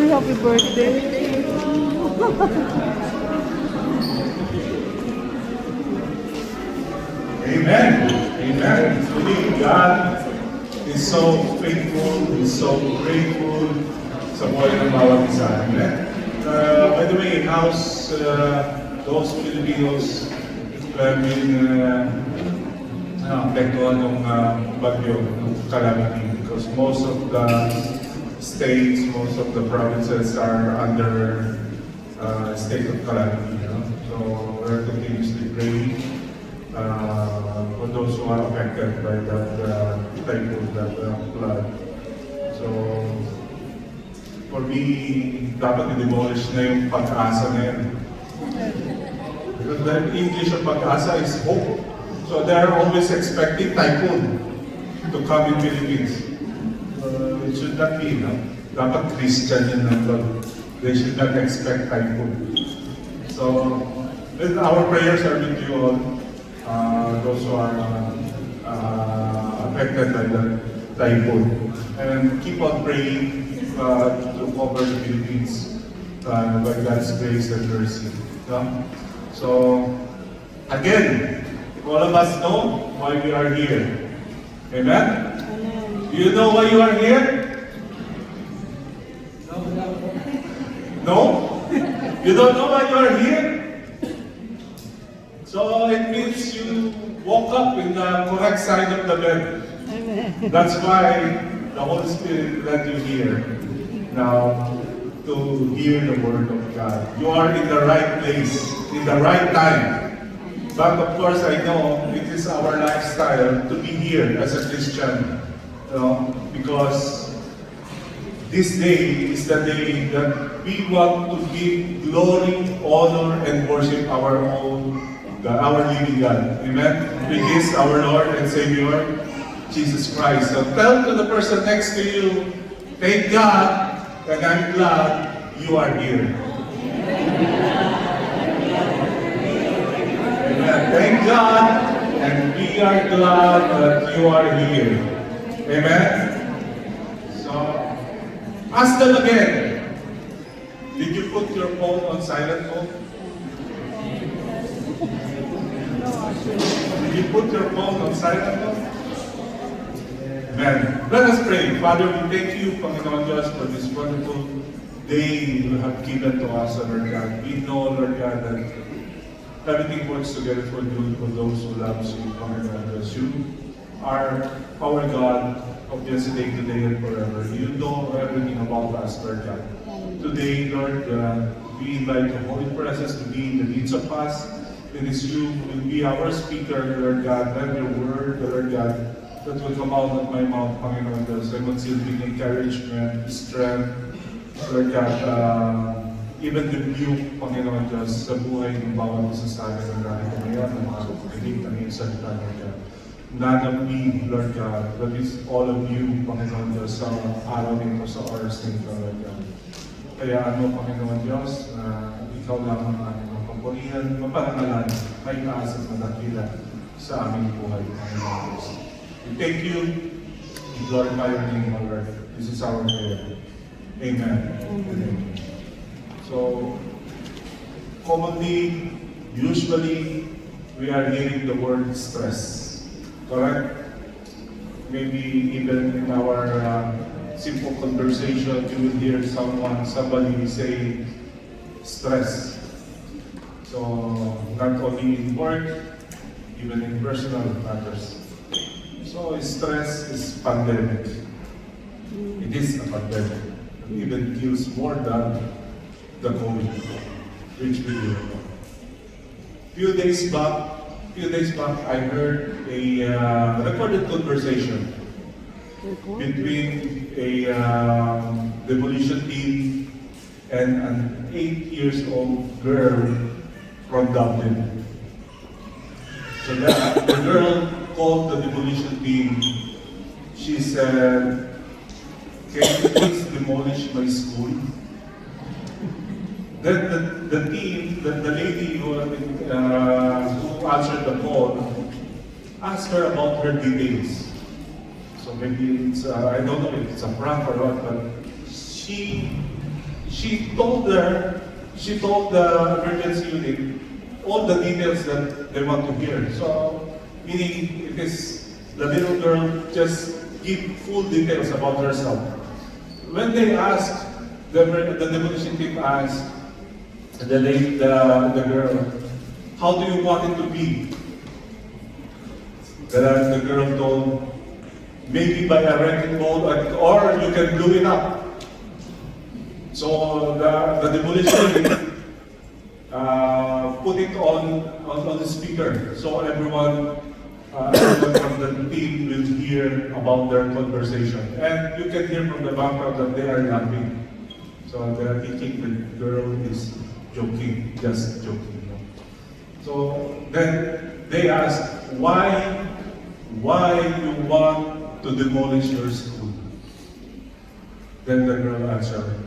Uy, happy birthday. Amen. Amen. Truly, God is so faithful, is so grateful sa buhay ng bawat isa. Amen. By the way, how's those Filipinos who have been apektuhan ng bagyo, ng calamity? Because most of the states, most of the provinces are under state of calamity. You know? So we're continuously praying for those who are affected by that typhoon, that flood. So, for me, dapat i-demolish na yung pag-asa na yan. Because the English of pag-asa is hope. So they are always expecting typhoon to come in Philippines. It should not be, no? Dapat Christian yun na ito. They should not expect typhoon. So, our prayers are with you all. Those who are affected by the typhoon. And keep on praying to cover the Philippines by God's grace and mercy. No? So, again, all of us know why we are here. Amen? Do you know why you are here? No? You don't know why you are here? So it means you woke up in the correct side of the bed. That's why the Holy Spirit led you here now to hear the Word of God. You are in the right place, in the right time. But of course, I know it is our lifestyle to be here as a Christian, because this day is the day that we want to give glory, honor, and worship our own God, our living God. Amen? It is our Lord and Savior, Jesus Christ. So tell to the person next to you, thank God, and I'm glad you are here. Amen. Thank God, and we are glad that you are here. Amen? So, ask them again, did you put your phone on silent mode? Did you put your phone on silent mode? Amen. Let us pray. Father, we thank you, Panginoon Diyos, for this wonderful day you have given to us, Lord God. We know, Lord God, that everything works together for good for those who love you, Panginoon Diyos. You are our God of yesterday, today, and forever. You know everything about us, Lord God. Today, Lord, we invite your Holy Presence to be in the midst of us. It is you who will be our speaker, Lord God. Let your word, Lord God, that will come out of my mouth, Panginoon Diyos, ay magsilbing encouragement, strength, Lord God, even rebuke, Panginoon Diyos, sa buhay ng bawat isa sa amin ng narito ngayon, ng mga kakinig ng iyong salita, Lord God. None of me, Lord God, but it's all of you, Panginoon Diyos, sa araw nito, sa oras nito, Lord God. Kaya ano, Panginoon Diyos, ikaw lang ang aming purihan, maparangalan, may taas at madakila sa aming buhay, Panginoon Diyos. We thank you, we glorify your name, O Lord. This is our prayer. Amen. Amen. So, commonly, usually, we are hearing the word stress. Correct? Maybe even in our simple conversation, you will hear somebody say stress. So, not only in work, even in personal matters. So, stress is pandemic. It is a pandemic. It even kills more than the COVID, which we do. Few days back, I heard a recorded conversation between a demolition team and an 8-year-old girl from Dublin. So the girl called the demolition team. She said, "Can you please demolish my school?" Then the lady who answered the call asked her about her details. So maybe it's I don't know if it's a prank or what, but she she told the emergency unit all the details that they want to hear. So, meaning it is the little girl just give full details about herself. When they asked, the demolition team asked the girl, how do you want it to be? The girl told, maybe by a wrecking ball, or you can blow it up. So the demolition put it on the speaker, so everyone from the team will hear about their conversation. And you can hear from the background that they are laughing. So they are thinking the girl is joking, just joking. No? So then they ask, why you want to demolish your school? Then the girl answered,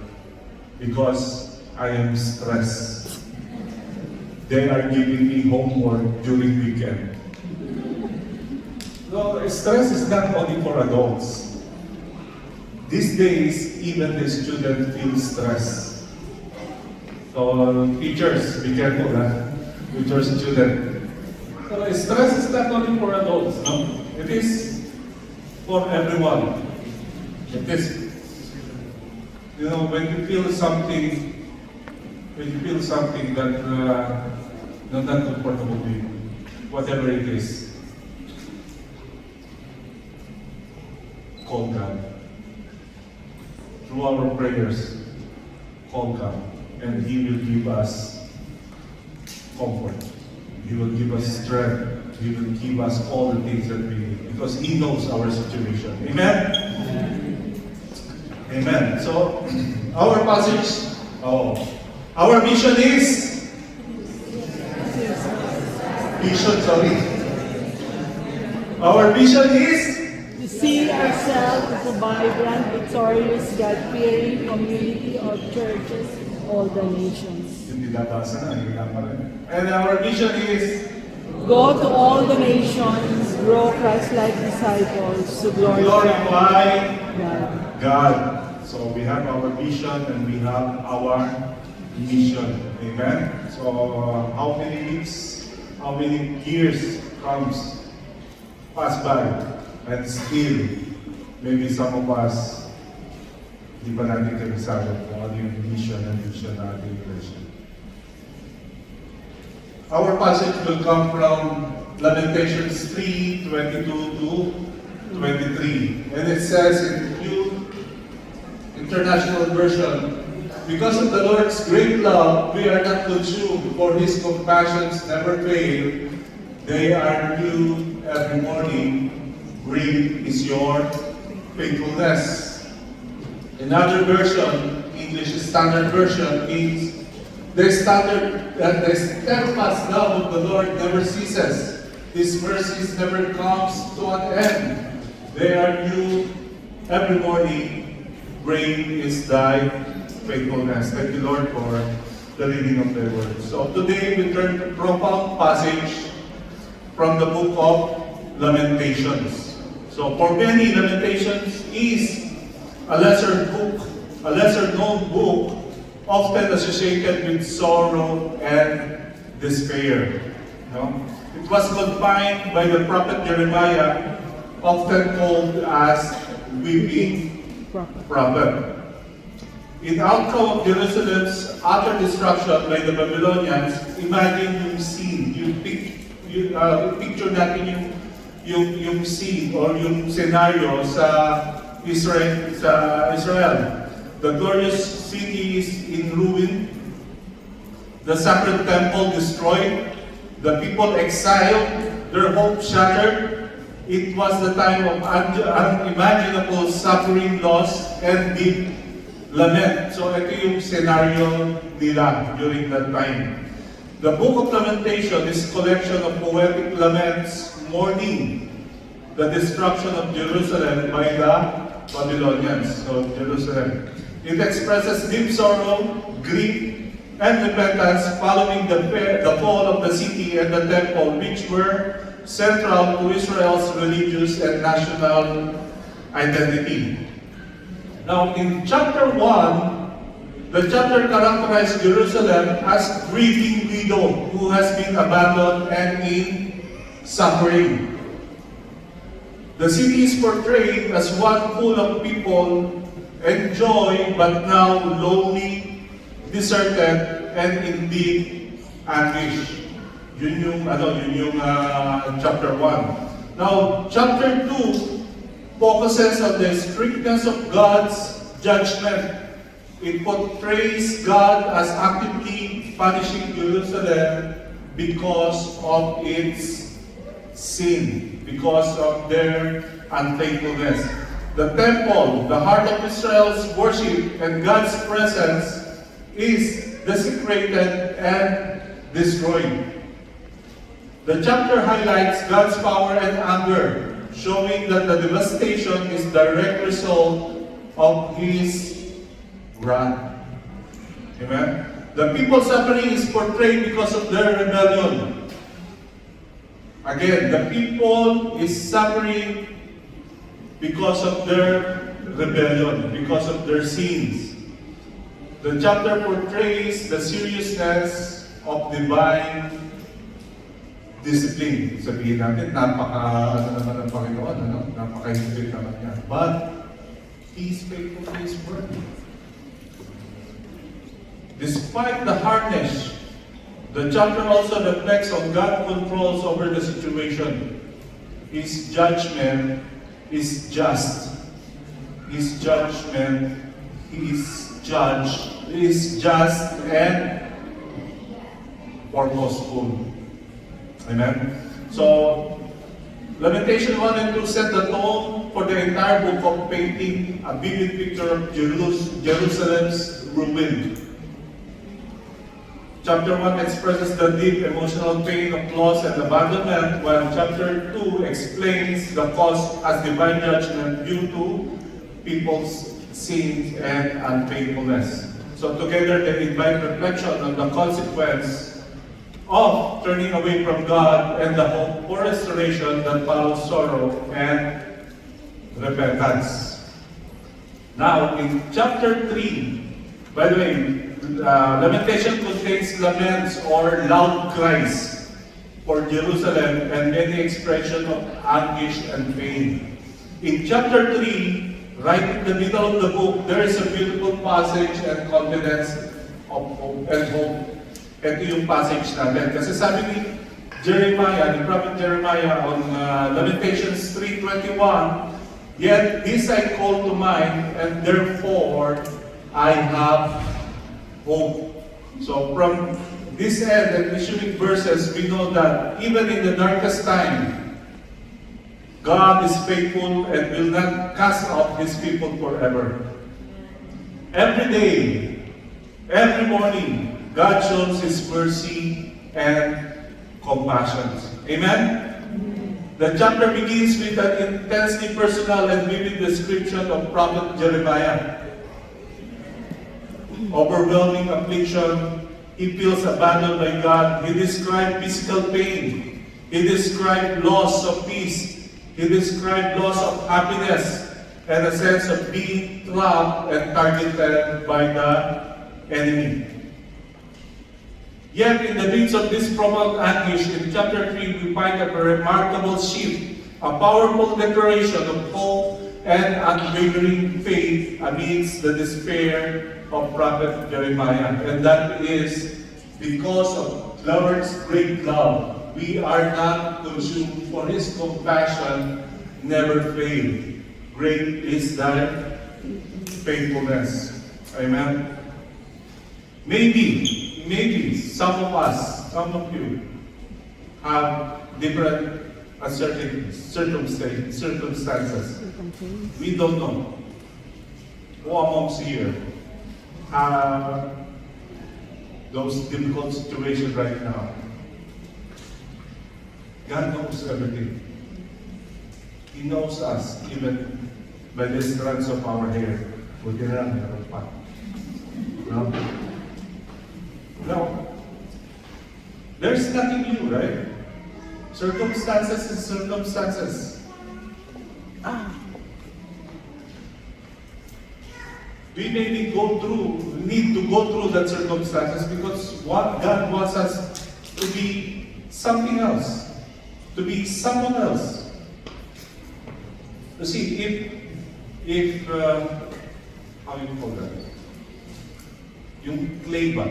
because I am stressed. They are giving me homework during weekend. No, stress is not only for adults. These days, even the students feel stress. So teachers, be careful with your student. So stress is not only for adults, no? It is for everyone. It is, when you feel something that not comfortable with you, whatever it is, call God. Through our prayers, call God, and He will give us comfort. He will give us strength. He will give us all the things that we need, because He knows our situation. Amen? Amen. So, our passage, our mission is, our mission is, to see ourselves as a vibrant, victorious, God-fearing community of churches in all the nations. And our mission is, go to all the nations, grow Christ-like disciples to glorify God. So we have our vision and we have our mission. Amen. So how many weeks, how many years pass by, and still maybe some of us di pa natin kabisado kung ano yung mission and vision ng ating iglesia. Our passage will come from Lamentations 3:22 to 23. And it says in New International Version, because of the Lord's great love, we are not consumed, for His compassions never fail. They are new every morning. Great is your faithfulness. Another version, English Standard Version, means the steadfast love of the Lord never ceases. His mercies never comes to an end. They are new every morning. Great is thy faithfulness. Thank you, Lord, for the reading of thy word. So today we turn to a profound passage from the book of Lamentations. So for many, Lamentations is a lesser known book, often associated with sorrow and despair. It was confined by the prophet Jeremiah, often called as weeping prophet. In outcome of Jerusalem's utter destruction by the Babylonians, imagine yung scene, picture natin yung scene or yung scenario sa Israel. The glorious city is in ruin, the sacred temple destroyed, the people exiled, their hope shattered. It was the time of unimaginable suffering, loss, and deep lament. So ito yung scenario nila during that time. The Book of Lamentation is a collection of poetic laments mourning the destruction of Jerusalem by the Babylonians. So Jerusalem. It expresses deep sorrow, grief, and repentance following the fall of the city and the temple, which were central to Israel's religious and national identity. Now, in chapter 1, The chapter characterized Jerusalem as grieving widow who has been abandoned and in suffering. The city is portrayed as one full of people and joy, but now lonely, deserted, and in deep anguish. Yun yung chapter 1. Now, chapter 2 focuses on the strictness of God's judgment. It portrays God as actively punishing Jerusalem because of its sin, because of their unfaithfulness. The temple, the heart of Israel's worship and God's presence, is desecrated and destroyed. The chapter highlights God's power and anger, showing that the devastation is direct result of His wrath. Amen? The people's suffering is portrayed because of their rebellion. Again, the people is suffering because of their rebellion, because of their sins. The chapter portrays the seriousness of divine discipline. Sabihin natin, napaka Panginoon, napaka-higpit naman yan. But, He is faithful to His word. Despite the hardness, the chapter also reflects on God's controls over the situation. His judgment is just. His judgment is just and purposeful. Amen? So, Lamentation 1 and 2 set the tone for the entire book of painting a vivid picture of Jerusalem's ruin. Chapter 1 expresses the deep emotional pain of loss and abandonment, while chapter 2 explains the cause as divine judgment due to people's sins and unfaithfulness. So together they invite reflection on the consequence of turning away from God and the hope for restoration that follows sorrow and repentance. Now, in chapter 3, by the way, Lamentation contains laments or loud cries for Jerusalem and many expressions of anguish and pain. In chapter 3, right in the middle of the book, there is a beautiful passage and confidence of hope and hope. Ito yung passage natin. Kasi sabi ni Jeremiah, ni Prophet Jeremiah on Lamentations 3:21, "Yet this I call to mind, and therefore I have hope." So from this end and ensuing verses, we know that even in the darkest time, God is faithful and will not cast off His people forever. Every day, every morning, God shows His mercy and compassion. Amen? The chapter begins with an intensely personal and vivid description of Prophet Jeremiah. Overwhelming affliction, he feels abandoned by God. He described physical pain. He described loss of peace. He described loss of happiness and a sense of being trapped and targeted by the enemy. Yet, in the midst of this profound anguish, in chapter 3, we find a remarkable shift, a powerful declaration of hope and unwavering faith amidst the despair of Prophet Jeremiah. And that is because of the Lord's great love, we are not consumed, for His compassion never failed. Great is thy faithfulness. Amen. Maybe some of us, some of you, have different circumstances. We don't know. Who amongst here have those difficult situations right now? God knows everything. He knows us even by the strands of our hair. Buti na lang, meron pa. No? No. There's nothing new, right? Circumstances is circumstances. We maybe go through need to go through that circumstances because what God wants us to be something else, to be someone else. You see, if how do you call that? Yung clay ba?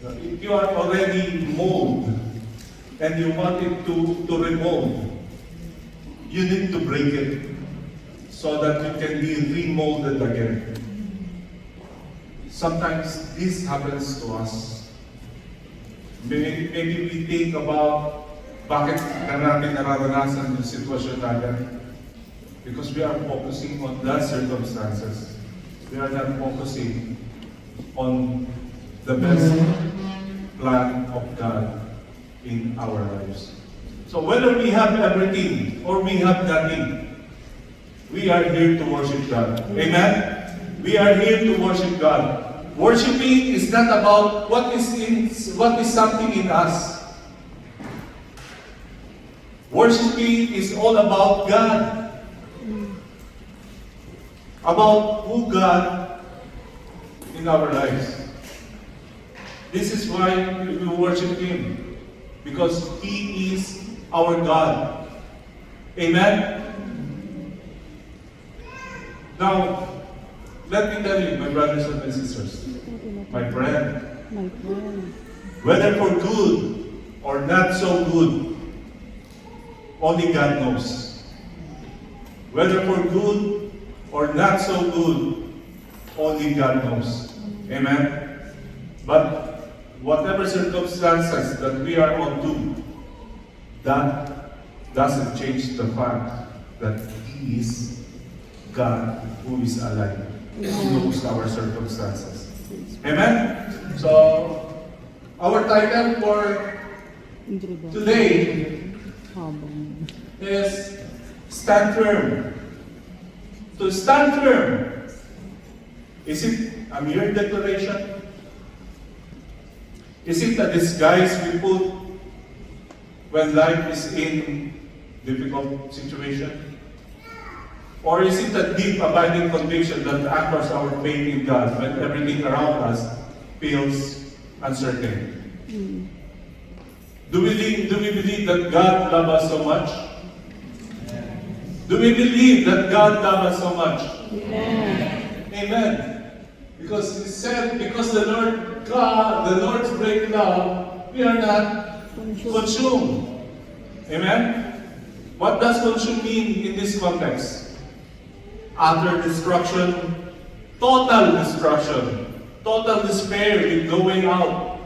If you are already mold and you want it to remold, you need to break it so that you can be remolded again. Sometimes this happens to us. Maybe we think about bakit na natin nararanasan yung sitwasyon natin. Because we are focusing on that circumstances. We are not focusing on the best plan of God in our lives. So whether we have everything or we have nothing, we are here to worship God. Amen? We are here to worship God. Worshiping is not about what is something in us. Worshiping is all about God. About who God in our lives. This is why we worship Him. Because He is our God. Amen? Now, let me tell you, my brothers and my sisters, my friend, whether for good or not so good, only God knows. Whether for good or not so good, only God knows. Amen? But whatever circumstances that we are onto, that doesn't change the fact that He is God who is alive, who knows our circumstances. Amen? So, our title for today is Stand Firm. To stand firm, is it a mere declaration? Is it a disguise we put when life is in difficult situation? Or is it a deep abiding conviction that anchors our faith in God when everything around us feels uncertain? Do we believe that God loves us so much? Do we believe that God loves us so much? Amen. Amen. Because He said, because the Lord God, the Lord's great love, we are not consumed. Amen? What does consume mean in this context? Utter destruction, total despair with no way out.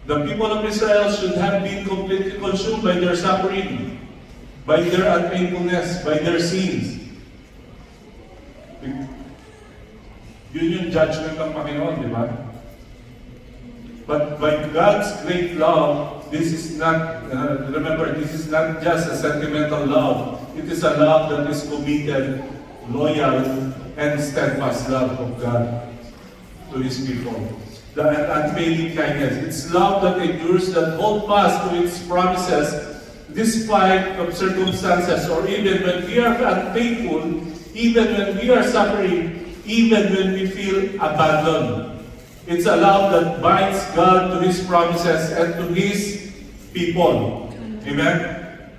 The people of Israel should have been completely consumed by their suffering, by their unfaithfulness, by their sins. Yun yung judgment ng Panginoon, di ba? But by God's great love, this is not, remember, this is not just a sentimental love. It is a love that is committed, loyal, and steadfast love of God to His people. The unfailing kindness. It's love that endures, that holds fast to its promises, despite of circumstances, or even when we are unfaithful, even when we are suffering, even when we feel abandoned. It's a love that binds God to His promises and to His people. Amen?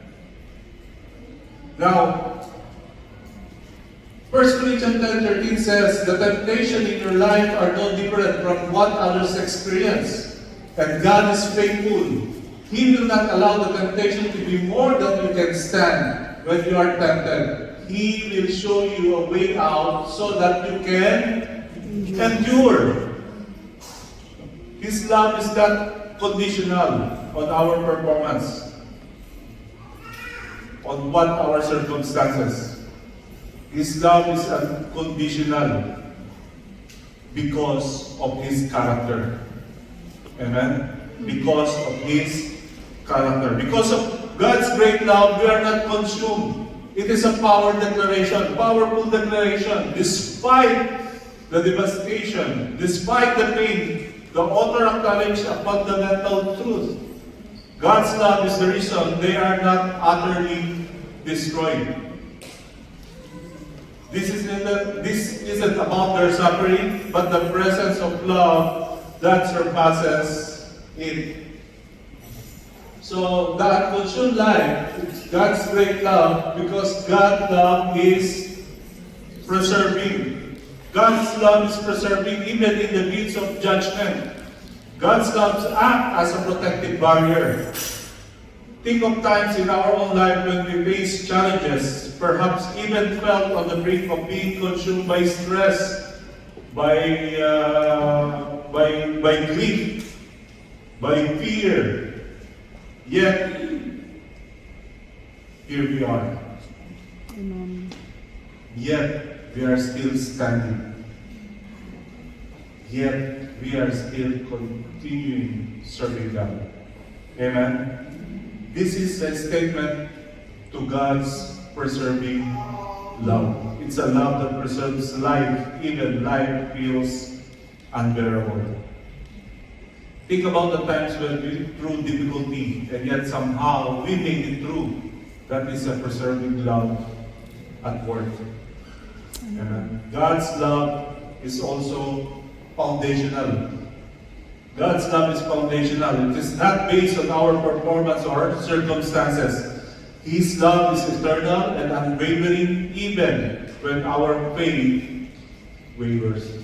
Now, 1 Corinthians 10:13 says, the temptation in your life are no different from what others experience. And God is faithful. He will not allow the temptation to be more than you can stand when you are tempted. He will show you a way out so that you can endure. His love is not conditional on our performance, on what our circumstances. His love is unconditional because of His character. Amen? Because of His character. Because of God's great love, we are not consumed. It is a powerful declaration. Despite the devastation, despite the pain, the author acknowledged a fundamental truth. God's love is the reason they are not utterly destroyed. This isn't about their suffering, but the presence of love that surpasses it. So the unconsumed life is God's great love because God's love is preserving. God's love is preserving even in the midst of judgment. God's love acts as a protective barrier. Think of times in our own life when we face challenges, perhaps even felt on the brink of being consumed by stress, by grief, by fear. Yet, here we are. Amen. Yet, we are still standing. Yet, we are still continuing serving God. Amen? This is a statement to God's preserving love. It's a love that preserves life, even life feels unbearable. Think about the times when we through difficulty and yet somehow we made it through. That is a preserving love at work. Amen. God's love is also foundational. God's love is foundational. It is not based on our performance or circumstances. His love is eternal and unwavering even when our faith wavers.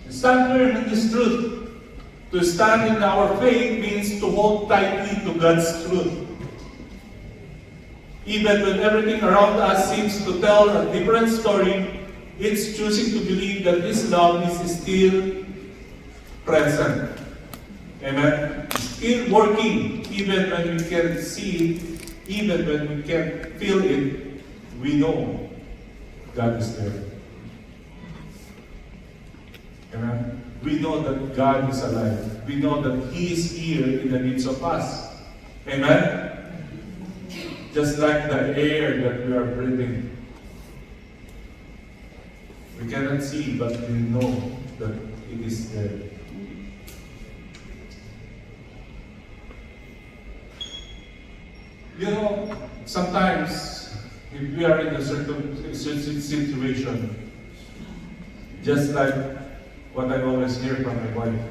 Stand firm in this truth. To stand in our faith means to hold tightly to God's truth. Even when everything around us seems to tell a different story, it's choosing to believe that His love is still present. Amen? Still working, even when we can't see it, even when we can't feel it, we know God is there. Amen? We know that God is alive. We know that He is here in the midst of us. Amen? Just like the air that we are breathing. We cannot see, but we know that it is there. You know, sometimes if we are in a certain situation, just like what I always hear from my wife,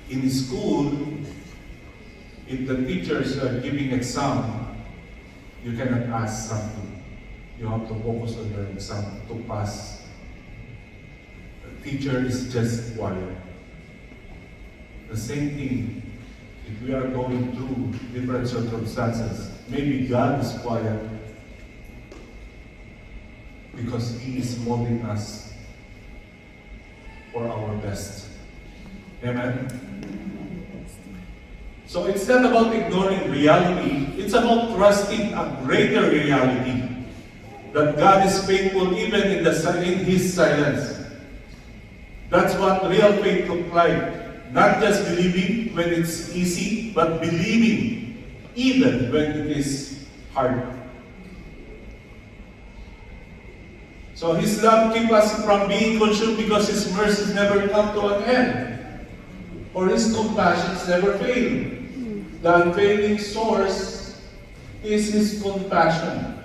in school, if the teachers are giving exam, you cannot ask something. You have to focus on the exam to pass. The teacher is just quiet. The same thing. If we are going through different circumstances, maybe God is quiet because He is molding us for our best. Amen? So it's not about ignoring reality, it's about trusting a greater reality. That God is faithful even in His silence. That's what real faith looks like. Not just believing when it's easy, but believing even when it is hard. So His love keeps us from being consumed because His mercies never come to an end. Or His compassions never fail. The unfailing source is His compassion.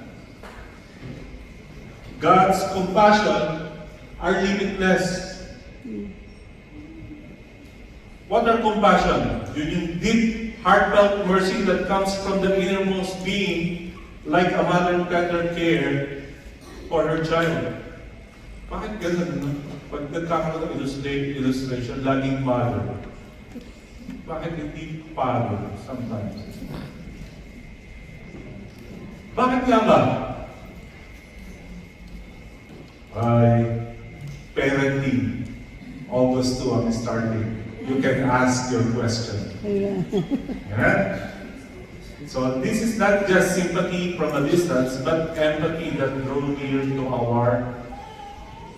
God's compassion are limitless. What are compassion? Yung deep, heartfelt mercy that comes from the innermost being, like a mother tender care for her child. Bakit ganun? No? Pag nagkakaroon ng illustration, laging mother. Bakit hindi father sometimes? Bakit nga ba? Parenting. August 2, I'm starting. You can ask your question. Yeah? So this is not just sympathy from a distance, but empathy that draws near to our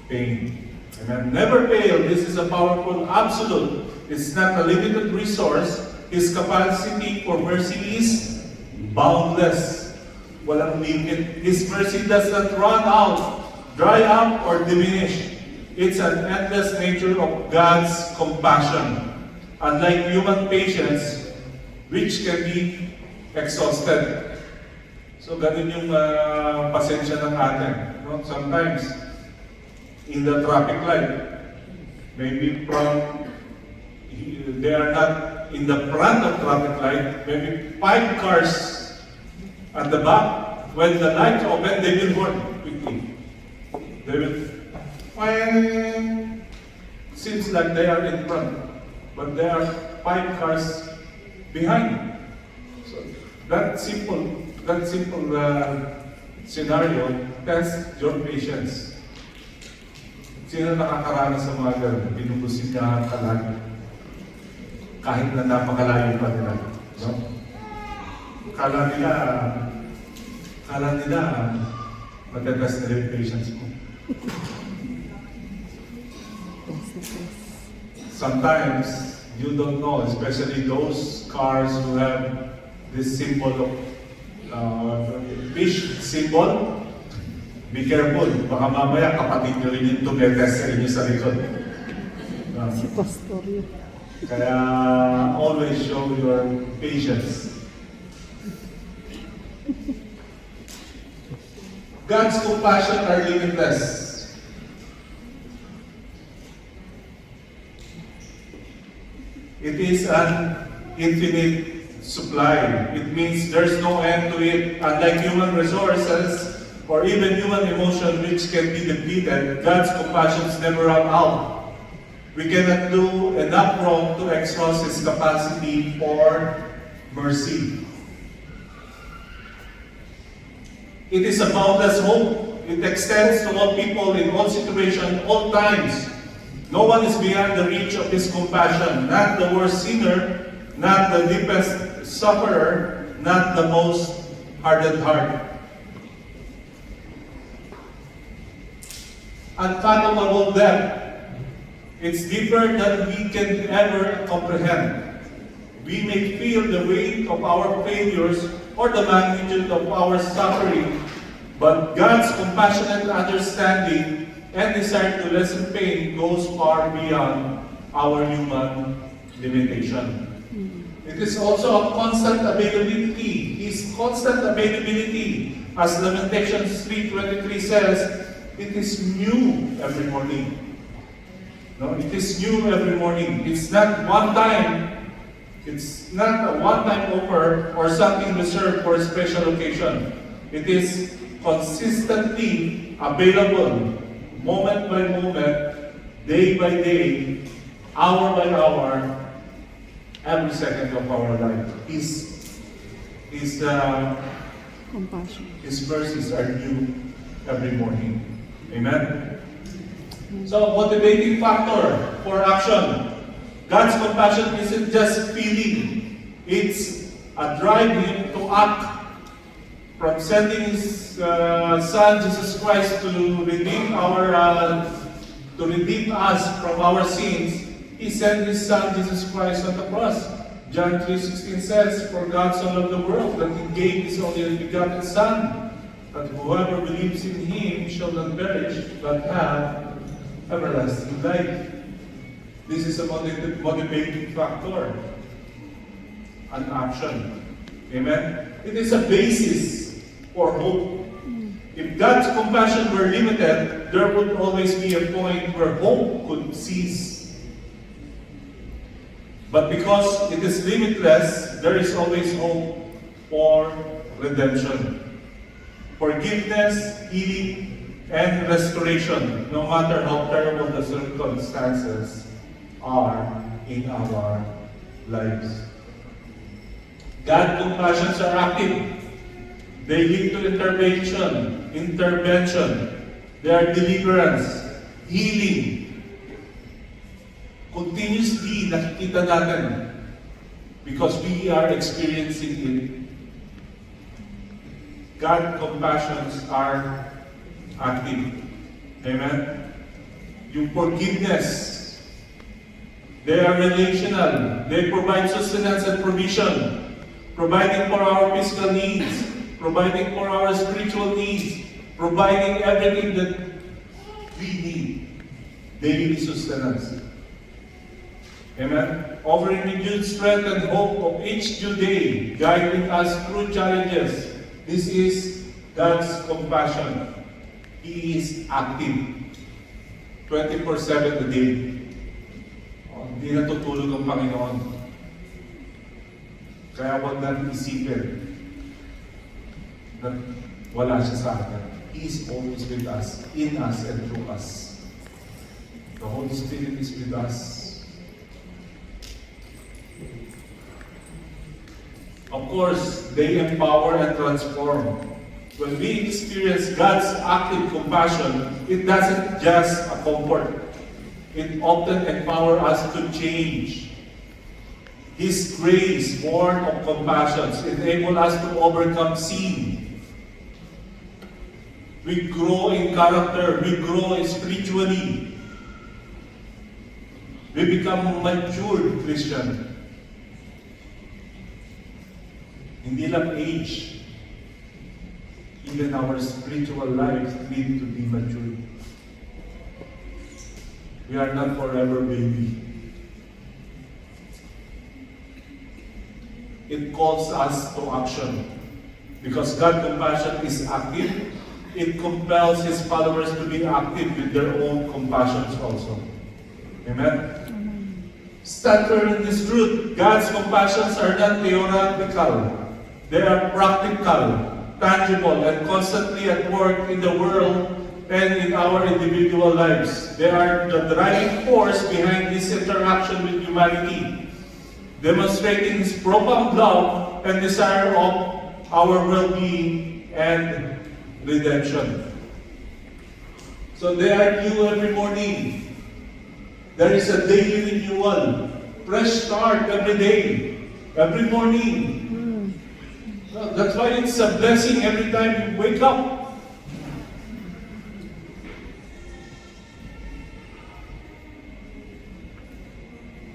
pain. Amen. Never fail. This is a powerful absolute. It's not a limited resource. His capacity for mercy is boundless. Walang limit. His mercy does not run out, dry up, or diminish. It's an endless nature of God's compassion. Unlike human patience, which can be exhausted. So, ganun yung pasensya ng atin. No? Sometimes, in the traffic light, maybe they are not in the front of traffic light, maybe 5 cars at the back. When the lights open, they will horn quickly. They will, seems like they are in front, but there are 5 cars behind. So that simple scenario tests your patience. Sino nakakaranas sa mga ganun? Binubusinyahan ka lagi. Kahit na napakalayo pa nila. No? Kala nila matagas na yung patience mo. Sometimes, you don't know, especially those cars who have this symbol of fish symbol. Be careful, baka mamaya kapatid nyo rin yung tumetes sa inyo sa likod. Si Pastor yun. Kaya always show your patience. God's compassion are limitless. It is an infinite supply. It means there's no end to it. Unlike human resources or even human emotion which can be depleted, God's compassions never run out. We cannot do enough wrong to exhaust His capacity for mercy. It is a boundless hope. It extends to all people in all situations, all times. No one is beyond the reach of His compassion, not the worst sinner, not the deepest sufferer, not the most hardened heart. Unfathomable depth. It's deeper than we can ever comprehend. We may feel the weight of our failures or the magnitude of our suffering, but God's compassionate understanding and desire to lessen pain goes far beyond our human limitation. It is also a constant availability. His constant availability, as Lamentations 3:23 says, it is new every morning. No, it is new every morning. It's not one time. It's not a one-time offer or something reserved for a special occasion. It is consistently available, moment by moment, day by day, hour by hour, every second of our life. His Compassion. His mercies are new every morning. Amen? So, motivating factor for action. God's compassion isn't just feeling. It's a driving to act. From sending His Son, Jesus Christ, to redeem us from our sins, He sent His Son, Jesus Christ, on the cross. John 3:16 says, "For God so loved the world that He gave His only begotten Son, that whoever believes in Him shall not perish, but have everlasting life." This is a motivating factor, an action. Amen? It is a basis for hope. If God's compassion were limited, there would always be a point where hope could cease. But because it is limitless, there is always hope for redemption, forgiveness, healing, and restoration, no matter how terrible the circumstances are in our lives. God's compassions are active. They lead to intervention. They are deliverance, healing. Continuously nakikita natin because we are experiencing it. God's compassions are active. Amen? Yung forgiveness, they are relational. They provide sustenance and provision, providing for our physical needs, providing for our spiritual needs, providing everything that we need. Daily sustenance. Amen? Offering renewed strength and hope of each new day, guiding us through challenges. This is God's compassion. He is active. 24/7 a day. Hindi natutulog ang Panginoon. Kaya huwag natin isipin na wala siya sa atin. He is always with us, in us, and through us. The Holy Spirit is with us. Of course, they empower and transform. When we experience God's active compassion, it doesn't just a comfort. It often empowers us to change. His grace, born of compassion, enables us to overcome sin. We grow in character, we grow spiritually. We become matured Christian. Hindi lang age, even our spiritual lives need to be matured. We are not forever baby. It calls us to action. Because God's compassion is active, it compels His followers to be active with their own compassions also. Amen? Stand firm in this truth. God's compassions are not theoretical. They are practical, tangible, and constantly at work in the world and in our individual lives. They are the driving force behind this interaction with humanity, demonstrating His profound love and desire of our well-being and redemption. So they are new every morning. There is a daily renewal, fresh start every day, every morning. That's why it's a blessing every time you wake up.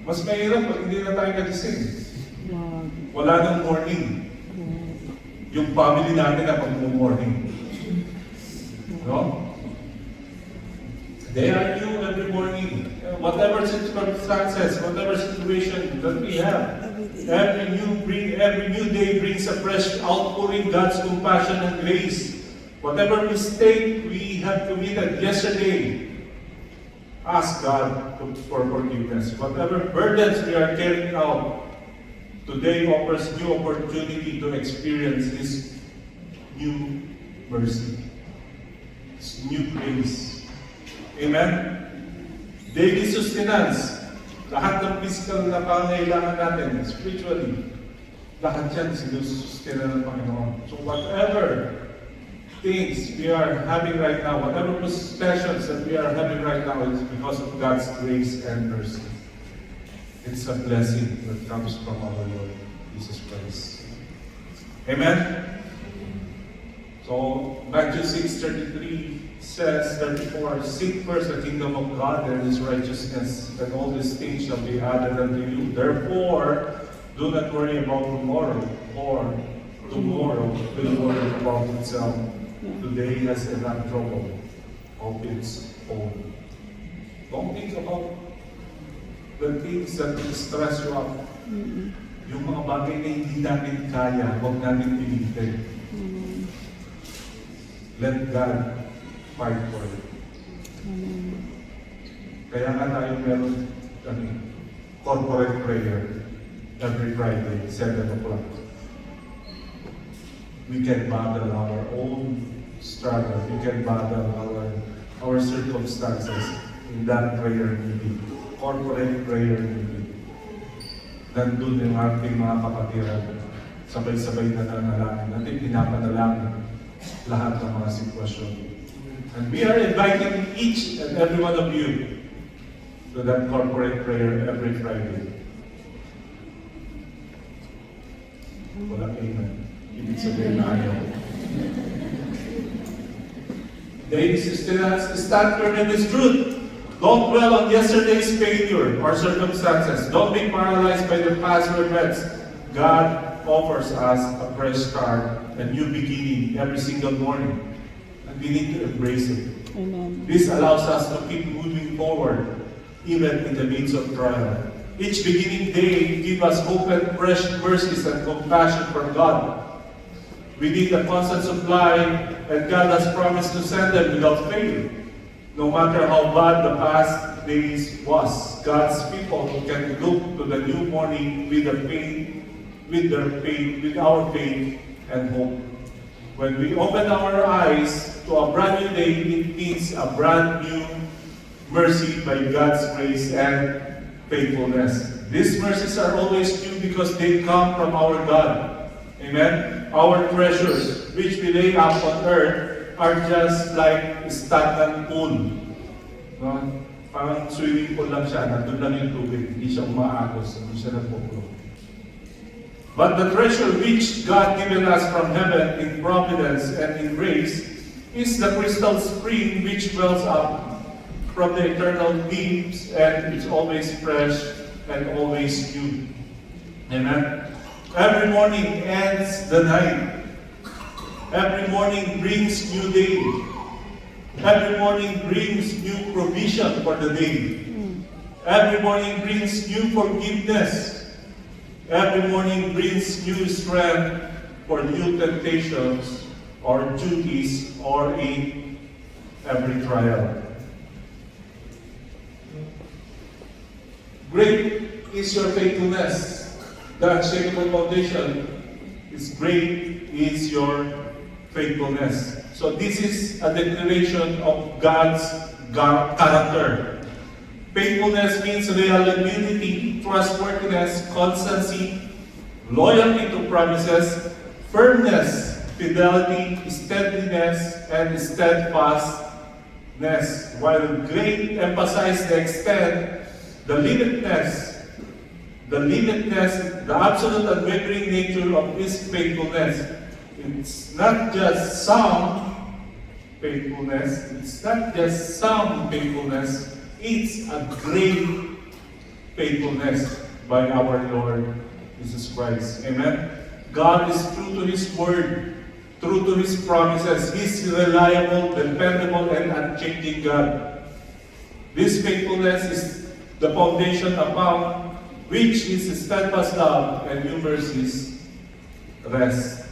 Mas mahirap pag hindi na tayo nagising. Wala nang morning. Yung family natin na pag-morning. No? They are new every morning. Whatever circumstances, whatever situation that we have, every new day brings a fresh outpouring God's compassion and grace. Whatever mistake we have committed yesterday, ask God for forgiveness. Whatever burdens we are carrying out, today offers new opportunity to experience His new mercy, His new grace. Amen? Daily sustenance. Lahat ng physical na pangailangan natin, spiritually, lahat yan sinusustenan ng Panginoon. So whatever things we are having right now, whatever possessions that we are having right now is because of God's grace and mercy. It's a blessing that comes from our Lord Jesus Christ. Amen? So, Matthew 6:33 says, 34, seek first the kingdom of God and His righteousness, and all these things shall be added unto you. Therefore, do not worry about tomorrow, for tomorrow will worry about itself. Today has enough trouble of its own. Don't think about the things that will stress you up. Yung mga bagay na hindi natin kaya, huwag natin pilitin. Let God fight for it. Kaya nga tayo meron corporate prayer every Friday, 7 o'clock. We can battle our own struggle. We can battle our circumstances in that prayer meeting. Corporate prayer meeting. Nandun yung ating mga kapatiran. Sabay-sabay na nanalangin. Natin pinapanalangin lahat ng mga sitwasyon. And we are inviting each and every one of you to that corporate prayer every Friday. Wala amen. Ibig sabihin na ayaw. Daily sustenance, stand firm in this truth. Don't dwell on yesterday's failure or circumstances. Don't be paralyzed by the past regrets. God offers us a fresh start, a new beginning every single morning. And we need to embrace it. Amen. This allows us to keep moving forward, even in the midst of trial. Each beginning day gives us hope and fresh mercies and compassion from God. We need a constant supply, and God has promised to send them without fail. No matter how bad the past days was, God's people can look to the new morning with our faith and hope. When we open our eyes to a brand new day, it means a brand new mercy by God's grace and faithfulness. These mercies are always new because they come from our God. Amen? Our treasures, which we lay up on earth, are just like a stagnant pool. No? Parang swimming pool lang siya, nandun lang yung tubig, hindi siya umaagos, hindi siya nagpo-flow. But the treasure which God given us from heaven in providence and in grace is the crystal spring which wells up from the eternal deeps, and it's always fresh and always new. Amen? Every morning ends the night. Every morning brings new day. Every morning brings new provision for the day. Every morning brings new forgiveness. Every morning brings new strength for new temptations or duties or in every trial. Great is your faithfulness. The unshakable foundation is great is your faithfulness. So this is a declaration of God's character. Faithfulness means reliability, trustworthiness, constancy, loyalty to promises, firmness, fidelity, steadiness, and steadfastness. While great emphasize the extent, the absolute unwavering nature of His faithfulness. It's not just some faithfulness, it's a great faithfulness by our Lord Jesus Christ. Amen? God is true to His word, true to His promises. He's reliable, dependable, and unchanging God. This faithfulness is the foundation upon which His steadfast love and new mercies rest.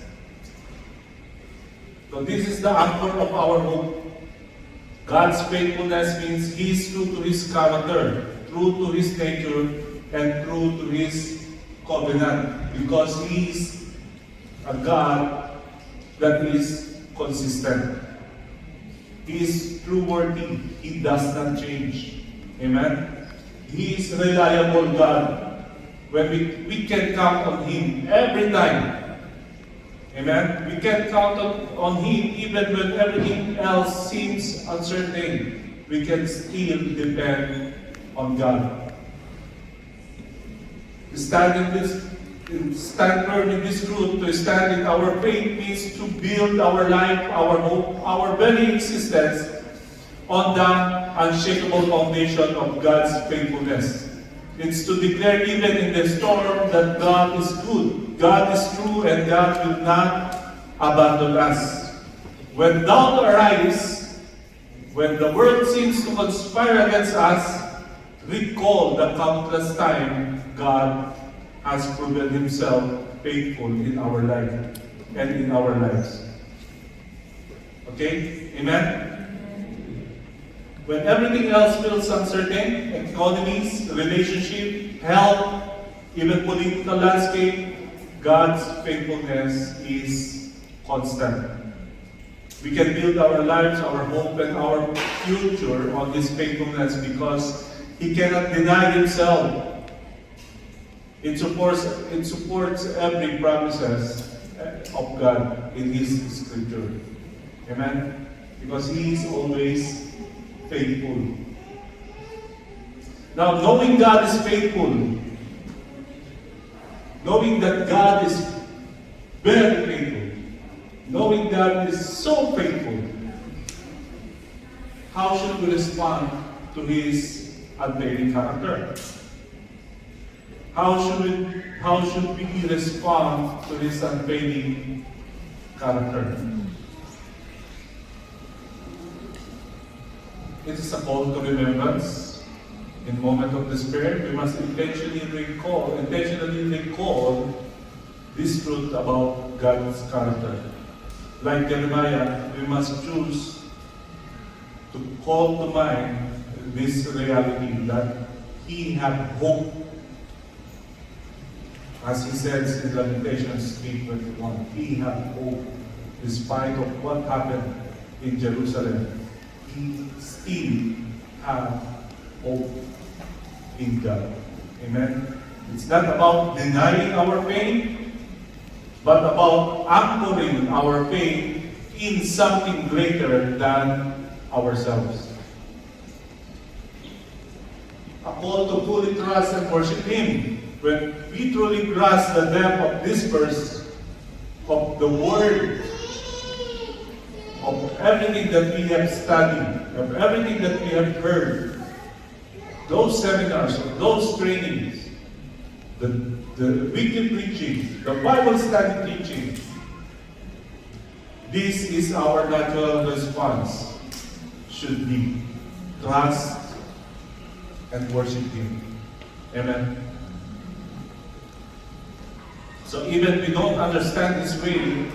So this is the anchor of our hope. God's faithfulness means He is true to His character, true to His nature, and true to His covenant, because He is a God that is consistent. He is trustworthy. He does not change. Amen? He is reliable God. When we can count on Him every time. Amen? We can count on Him even when everything else seems uncertain. We can still depend on God. To stand firm in this truth, to stand in our faith, means to build our life, our hope, our very existence on the unshakable foundation of God's faithfulness. It's to declare even in the storm that God is good, God is true, and God will not abandon us. When doubt arises, when the world seems to conspire against us, recall the countless times God has proven Himself faithful in our life and in our lives. Okay? Amen? When everything else feels uncertain, economies, relationship, health, even political landscape, God's faithfulness is constant. We can build our lives, our hope, and our future on His faithfulness because He cannot deny Himself. It supports every promises of God in His Scripture. Amen? Because He is always faithful. Now, knowing God is faithful, knowing that God is very faithful, knowing God is so faithful, how should we respond to His unfailing character? How should we respond to His unfailing character? It is a call to remembrance. In moment of despair, we must intentionally recall this truth about God's character. like Jeremiah, we must choose to call to mind this reality that he had hope. As he says in Lamentations 3:21, he had hope despite of what happened in Jerusalem. He still had hope in God. Amen? It's not about denying our faith, but about anchoring our faith in something greater than ourselves. A call to fully trust and worship Him. When we truly grasp the depth of this verse, of the Word, of everything that we have studied, of everything that we have heard, those seminars, those trainings, the weekly preaching, the Bible study teaching, this is our natural response. Should be trust and worship Him. Amen. So even we don't understand His way,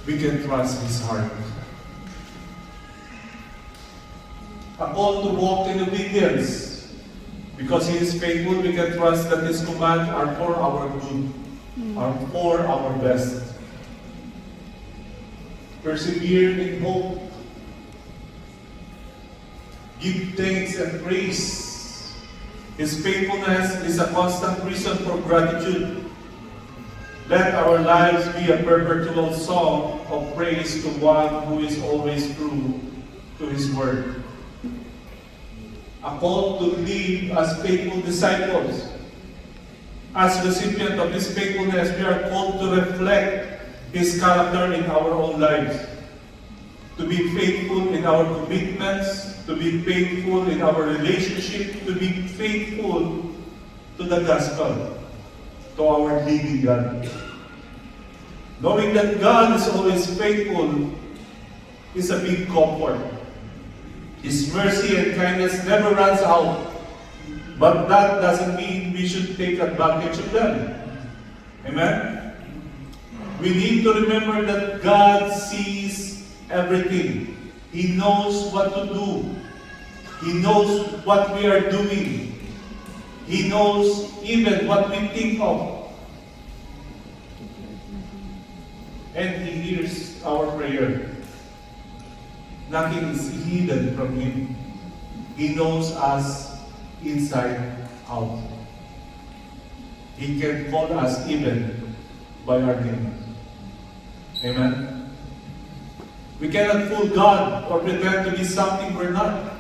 we can trust His heart. A call to walk in obedience. Because He is faithful, we can trust that His commands are for our good, are for our best. Persevere in hope. Give thanks and praise. His faithfulness is a constant reason for gratitude. Let our lives be a perpetual song of praise to one who is always true to His word. A call to live as faithful disciples. As recipient of His faithfulness, we are called to reflect His character in our own lives. To be faithful in our commitments, to be faithful in our relationship, to be faithful to the gospel, to our living God. Knowing that God is always faithful is a big comfort. His mercy and kindness never runs out, but that doesn't mean we should take advantage of them. Amen? We need to remember that God sees everything. He knows what to do. He knows what we are doing. He knows even what we think of. And He hears our prayer. Nothing is hidden from Him. He knows us inside out. He can call us even by our name. Amen? We cannot fool God or pretend to be something we're not.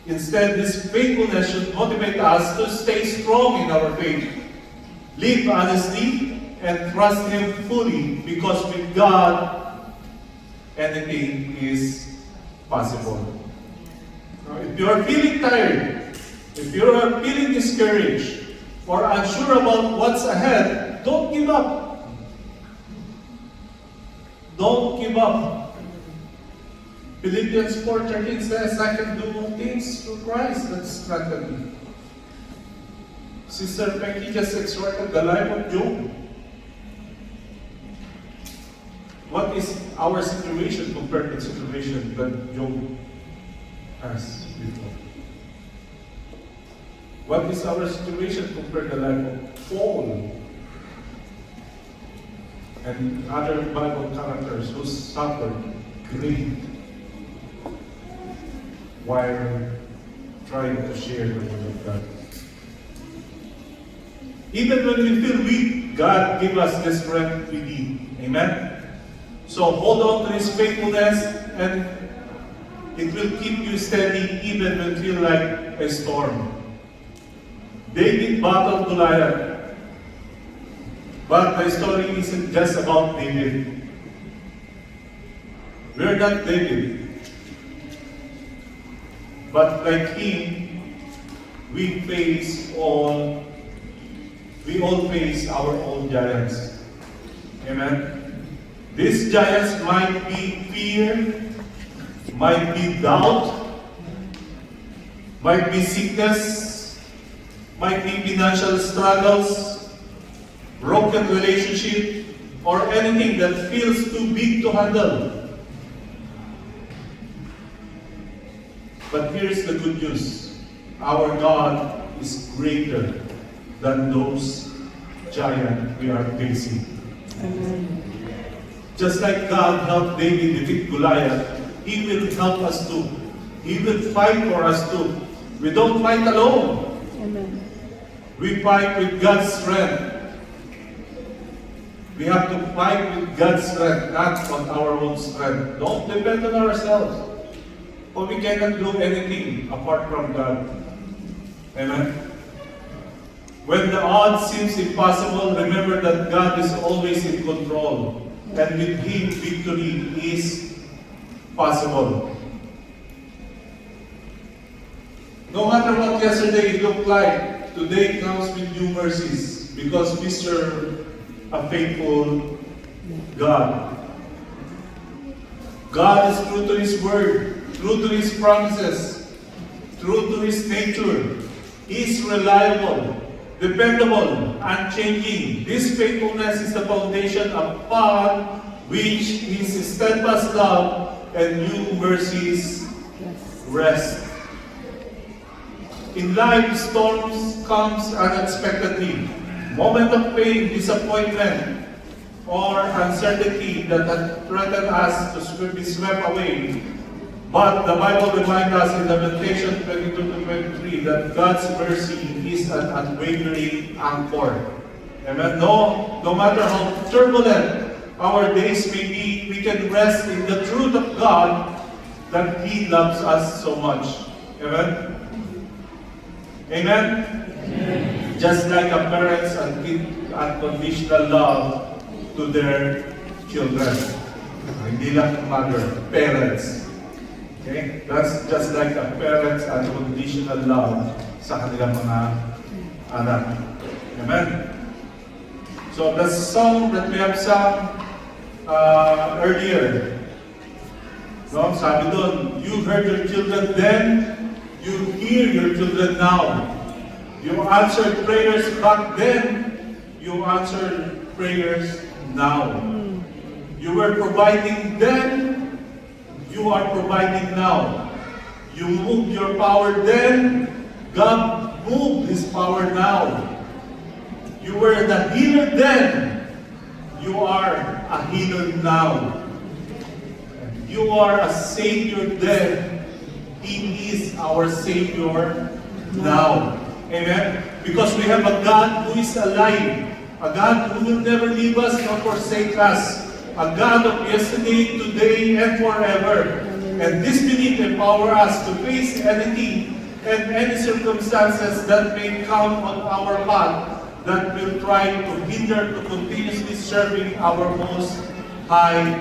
Instead, this faithfulness should motivate us to stay strong in our faith, live honestly, and trust Him fully, because with God, anything is possible. Now, if you are feeling tired, if you are feeling discouraged, or unsure about what's ahead, don't give up. Don't give up. Philippians 4:13 says, I can do all things through Christ that strengthens me. Sister Becky just exhorted the life of Job. What is our situation compared to the situation that Job has before? What is our situation compared to the life of Paul and other Bible characters who suffered great while trying to share the Word of God? Even when we feel weak, God gives us the strength we need. Amen? So hold on to His faithfulness, and it will keep you steady even when you feel like a storm. David battled Goliath, but the story isn't just about David. We're not David. But like him, we all face our own giants. Amen? These giants might be fear, might be doubt, might be sickness, might be financial struggles, broken relationship, or anything that feels too big to handle. But here's the good news. Our God is greater than those giants we are facing. Amen. Just like God helped David defeat Goliath, He will help us too. He will fight for us too. We don't fight alone. Amen. We fight with God's strength. We have to fight with God's strength, not on our own strength. Don't depend on ourselves. For we cannot do anything apart from God. Amen? When the odds seems impossible, remember that God is always in control. And with Him, victory is possible. No matter what yesterday looked like, today comes with new mercies because we serve a faithful God. God is true to His word, true to His promises, true to His nature. He is reliable, dependable, unchanging. This faithfulness is the foundation upon which His steadfast love and new mercies Yes. rest. In life, storms comes unexpectedly. Moment of pain, disappointment, or uncertainty that had threatened us to be swept away. But the Bible reminds us in Lamentation 22-23 that God's mercy is an unwavering anchor. Amen. No matter how turbulent our days may be, we can rest in the truth of God that He loves us so much. Amen. Amen? Amen. Just like a parent's unconditional love to their children. Hindi lang mother, parents. Okay? That's just like a parent's unconditional love sa kanilang mga anak. Amen? So the song that we have sung earlier, no? Sabi doon, you heard your children then, you hear your children now. You answered prayers back then, you answered prayers now. You were providing then, you are providing now. You moved your power then, God moved His power now. You were the healer then, you are a healer now. You are a Savior then, He is our Savior now. Amen? Because we have a God who is alive. A God who will never leave us nor forsake us. A God of yesterday, today, and forever. And this belief empowers us to face anything and any circumstances that may come on our path that will try to hinder to continuously serving our most high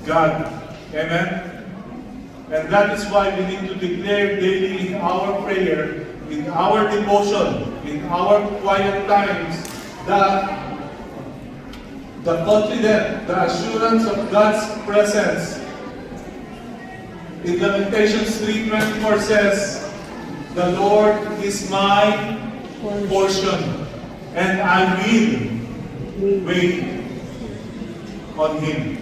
God. Amen? And that is why we need to declare daily in our prayer, in our devotion, in our quiet times, that the confidence, the assurance of God's presence. In Lamentations 3:24 says, the Lord is my portion, and I will wait on Him.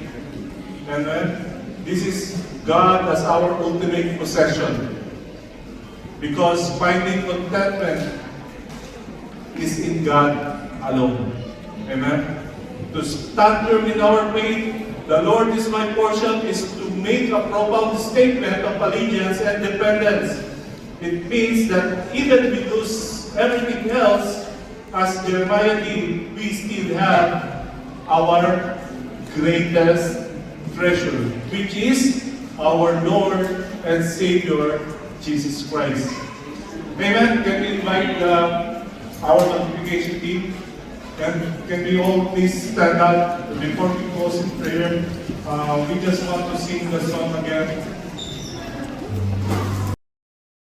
Amen? This is God as our ultimate possession. Because finding contentment is in God alone. Amen? To stand firm in our faith, the Lord is my portion, is to make a profound statement of allegiance and dependence. It means that even if we lose everything else, as Jeremiah did, we still have our greatest treasure, which is our Lord and Savior, Jesus Christ. Amen? Can we invite our notification team? And can we all please stand up before we close in prayer? We just want to sing the song again.